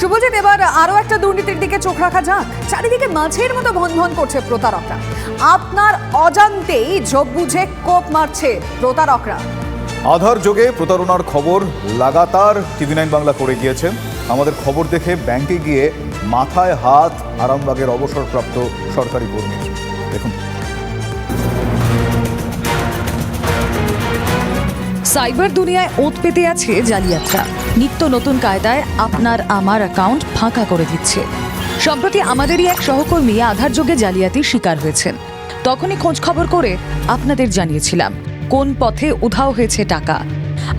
শুভজিৎ, এবার আরো একটা দুর্নীতির দিকে চোখ রাখা যাক। চারিদিকে মাছের মতো ভন করছে প্রতারকরা। আপনার অজান্তেই ঝোপ বুঝে কোপ মারছে প্রতারকরা। আধার যোগে প্রতারণার খবর লাগাতার TV9 বাংলা করে গিয়েছে। আমাদের খবর দেখে ব্যাংকে গিয়ে মাথায় হাত আরামবাগের অবসরপ্রাপ্ত সরকারি কর্মী। দেখুন, সাইবার দুনিয়ায় ওত পেতে আছে জালিয়াতরা। নিত্য নতুন কায়দায় আপনার আমার অ্যাকাউন্ট ফাঁকা করে দিচ্ছে। সম্প্রতি আমাদেরই এক সহকর্মী আধার যোগে জালিয়াতির শিকার হয়েছেন। তখনই খোঁজ খবর করে আপনাদের জানিয়েছিলাম কোন পথে উধাও হয়েছে টাকা।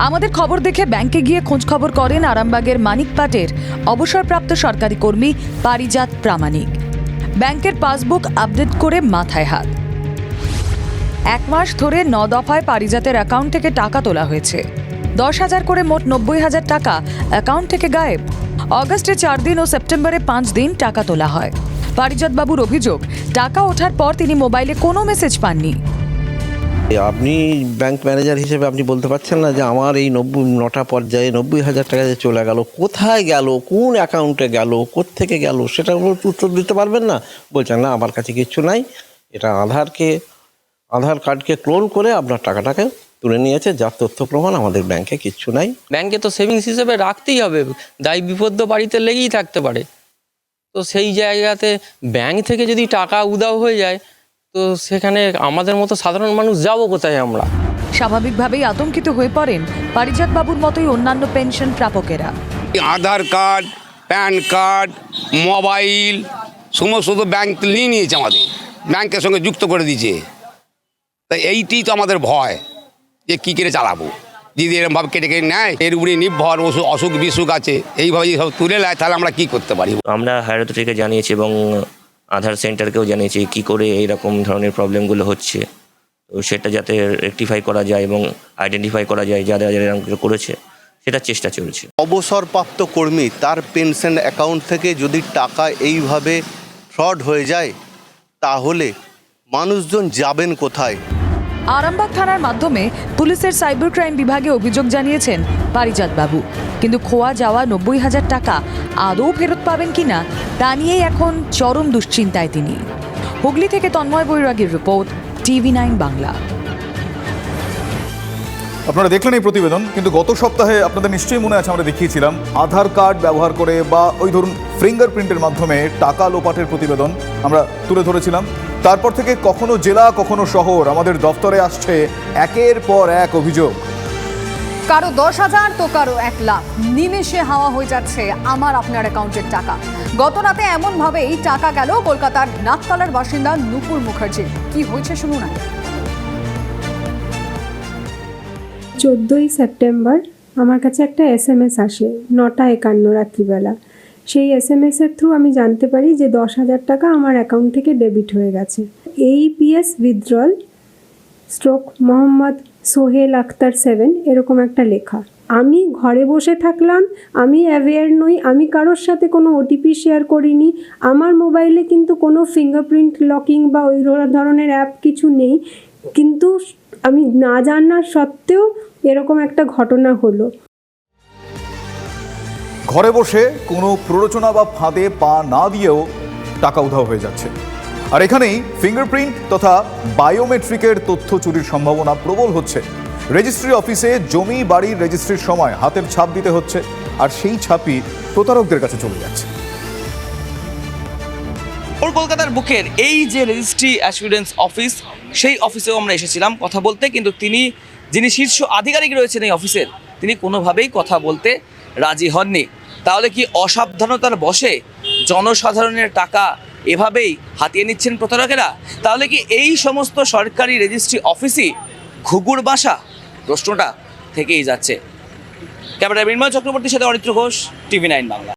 আমাদের খবর দেখে ব্যাংকে গিয়ে খোঁজ খবর করেন আরামবাগের মানিকপাটের অবসরপ্রাপ্ত সরকারি কর্মী পারিজাত প্রামাণিক। ব্যাংকের পাসবুক আপডেট করে মাথায় হাত। 1 মাস ধরে 9 দফায় পারিজাতের অ্যাকাউন্ট থেকে টাকা তোলা হয়েছে। 10,000 করে মোট 90,000 টাকা অ্যাকাউন্ট থেকে গায়েব। অগস্টে 4 দিন ও সেপ্টেম্বরে 5 দিন টাকা তোলা হয়। পারিজাত বাবুর অভিযোগ, টাকা ওঠার পর তিনি মোবাইলে কোনো মেসেজ পাননি। আপনি ব্যাংক ম্যানেজার হিসেবে আপনি বলতে পারছেন না যে আমার এই 9টা পর্যায়ে 90,000 টাকা যে চলে গেল, কোথায় গেল, কোন অ্যাকাউন্টে গেল, কোত্থেকে গেল, সেটা উত্তর দিতে পারবেন না? বলছেন না, আমার কাছে কিচ্ছু নাই, এটা আধার কার্ডকে ক্লোন করে আপনার টাকাটাকে তুলে নিয়েছে, যার তথ্য প্রমাণ আমাদের ব্যাংকে কিচ্ছু নাই। ব্যাংকে তো সেভিংস হিসেবে রাখতেই হবে, দায় বিপদ বাড়িতে লেগেই থাকতে পারে। তো সেই জায়গাতে ব্যাংক থেকে যদি টাকা উধাও হয়ে যায়, তো সেখানে আমাদের মতো সাধারণ মানুষ যাবো কোথায় আমরা? স্বাভাবিকভাবেই আতঙ্কিত হয়ে পড়েন পারিজাত বাবুর মতোই অন্যান্য পেনশন প্রাপকেরা। আধার কার্ড, প্যান কার্ড, মোবাইল সমস্ত তো ব্যাংক নিয়ে নিয়েছে, আমাদের ব্যাংকের সঙ্গে যুক্ত করে দিয়েছে। তাই এইটি তো আমাদের ভয় যে কী করে চালাবো, যদি এরকমভাবে কেটে নেয়, এর উপরে নির্ভর অসুখ বিসুখ আছে, এইভাবে যদি সব তুলে নেয় তাহলে আমরা কি করতে পারি? আমরা হায়ার অথরিটিকে জানিয়েছি এবং আধার সেন্টারকেও জানিয়েছি কী করে এইরকম ধরনের প্রবলেমগুলো হচ্ছে। তো সেটা যাতে রেকটিফাই করা যায় এবং আইডেন্টিফাই করা যায় যারা যারা এরকম করেছে, সেটার চেষ্টা চলছে। অবসরপ্রাপ্ত কর্মী তার পেনশন অ্যাকাউন্ট থেকে যদি টাকা এইভাবে ফ্রড হয়ে যায়, তাহলে মানুষজন যাবেন কোথায়? আরামবাগ থানার মাধ্যমে পুলিশের সাইবার ক্রাইম বিভাগে অভিযোগ জানিয়েছেন পারিজাত বাবু। কিন্তু খোয়া যাওয়া 90,000 টাকা আদৌ ফেরত পাবেন কিনা তা নিয়েই এখন চরম দুশ্চিন্তায় তিনি। হুগলি থেকে তন্ময় বৈরাগীর রিপোর্ট, TV9 বাংলা। আপনারা দেখলেন এই প্রতিবেদন, কিন্তু গত সপ্তাহে আপনাদের নিশ্চয়ই মনে আছে আমরা দেখিয়েছিলাম আধার কার্ড ব্যবহার করে বা ওই ধরুন ফিঙ্গারপ্রিন্টের মাধ্যমে টাকা লোপাটের প্রতিবেদন আমরা তুলে ধরেছিলাম। তারপর থেকে কখনো জেলা কখনো শহর আমাদের দফতরে আসছে একের পর এক অভিযোগ। কারো 10,000 তো কারো 1 লাখ, নিমেষে হাওয়া হয়ে যাচ্ছে আমার আপনার অ্যাকাউন্টের টাকা। গত রাতে এমন ভাবেই টাকা গেল কলকাতার নাকতলার বাসিন্দা নুপুর মুখার্জি। কি হয়েছে শুনুন। 14ই সেপ্টেম্বর আমার কাছে একটা SMS আসে 9:51 রাত্রিবেলা। সেই SMS-এর থ্রু আমি জানতে পারি যে 10,000 টাকা আমার অ্যাকাউন্ট থেকে ডেবিট হয়ে গেছে। AEPS withdrawal stroke Mohammad Sohel Akhtar 7 এরকম একটা লেখা। আমি ঘরে বসে থাকলাম, আমি অ্যাওয়্যার নই, আমি কারোর সাথে কোনো OTP শেয়ার করিনি। আমার মোবাইলে কিন্তু কোনো ফিঙ্গারপ্রিন্ট লকিং বা ওই ধরনের অ্যাপ কিছু নেই, কিন্তু আমি না জানার সত্ত্বেও এরকম একটা ঘটনা হলো। ঘরে বসে কোনো প্ররোচনা বা ফাঁদে পা না দিয়েও টাকা উধাও হয়ে যাচ্ছে। আর এখানেই ফিঙ্গারপ্রিন্ট তথা বায়োমেট্রিকের তথ্য চুরির সম্ভাবনা প্রবল হচ্ছে। রেজিস্ট্রি অফিসে জমি বাড়ির রেজিস্ট্রির সময় হাতের ছাপ দিতে হচ্ছে, আর সেই ছাপই প্রতারকদের কাছে চলে যাচ্ছে। কলকাতার বুকের এই যে রেজিস্ট্রি অ্যাসুরেন্স অফিস, সেই অফিসেও আমরা এসেছিলাম কথা বলতে, কিন্তু যিনি শীর্ষ আধিকারিক রয়েছেন এই অফিসের, তিনি কোনোভাবেই কথা বলতে রাজি হননি। তাহলে কি অসাবধানতার বশে জনসাধারণের টাকা এভাবেই হাতিয়ে নিচ্ছেন প্রতারকেরা? তাহলে কি এই সমস্ত সরকারি রেজিস্ট্রি অফিসই ঘুঘুর বাসা? প্রশ্নটা থেকেই যাচ্ছে। ক্যামেরা মৃন্ময় চক্রবর্তীর সাথে অরিত্র ঘোষ, TV9 বাংলা।